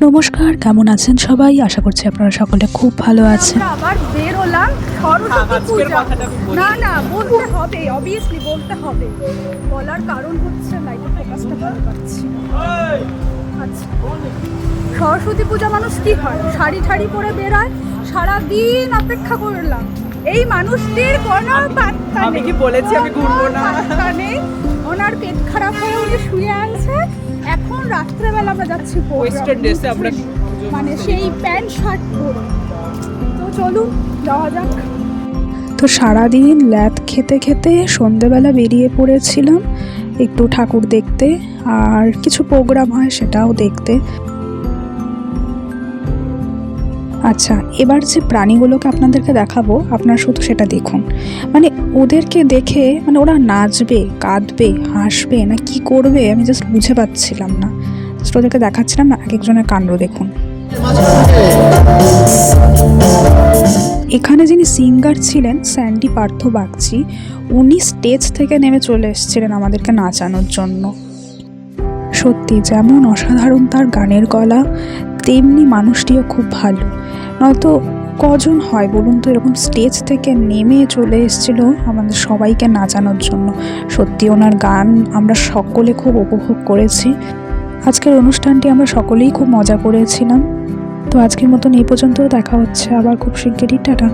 নমস্কার, কেমন আছেন সবাই? আশা করছি আপনারা সকলে খুব ভালো আছেন। আবার বের হলাম সরস্বতী পূজা। না বলতে হবে, অবভিয়াসলি বলতে হবে। বলার কারণ হচ্ছে লাইটের ফোকাসটা ভালো পাচ্ছি। আচ্ছা, সরস্বতী পূজা মানুষ কি হয়? শাড়ি ঠাড়ি পরে বেরায়, সারাদিন অপেক্ষা করলাম। এই মানুষটির কোনো পাত্তা আমি নেই। কি বলেছি আমি ঘুরবো না? পাত্তা নেই। ওনার পেট খারাপ হয়ে উনি শুয়ে আছে। এখন রাত্রেবেলা আমরা যাচ্ছি ওয়েস্টার্ন ড্রেসে আমরা মানে সেই প্যান্ট শার্ট পরে। তো চলুন যাওয়া যাক। তো সারাদিন ল্যাদ খেতে খেতে সন্ধেবেলা বেরিয়ে পড়েছিলাম একটু ঠাকুর দেখতে, আর কিছু প্রোগ্রাম হয় সেটাও দেখতে। আচ্ছা, এবার যে প্রাণীগুলোকে আপনাদেরকে দেখাবো, আপনারা শুধু সেটা দেখুন। মানে ওদেরকে দেখে মানে ওরা নাচবে, কাঁদবে, হাসবে না কি করবে আমি জাস্ট বুঝে পাচ্ছিলাম না। জাস্ট ওদেরকে দেখাচ্ছিলাম, এক একজনের কাণ্ড দেখুন। এখানে যিনি সিঙ্গার ছিলেন স্যান্ডি পার্থ বাগচি, উনি স্টেজ থেকে নেমে চলে এসেছিলেন আমাদেরকে নাচানোর জন্য। সত্যি যেমন অসাধারণ তার গানের গলা, তেমনি মানুষটিও খুব ভালো। নয়তো কজন হয় বলুন তো এরকম স্টেজ থেকে নেমে চলে এসেছিল আমাদের সবাইকে নাচানোর জন্য। সত্যি ওনার গান আমরা সকলে খুব উপভোগ করেছি। আজকের অনুষ্ঠানটি আমরা সকলেই খুব মজা করেছিলাম। তো আজকের মতন এই পর্যন্ত, দেখা হচ্ছে আবার খুব শিগগিরই। টাটা।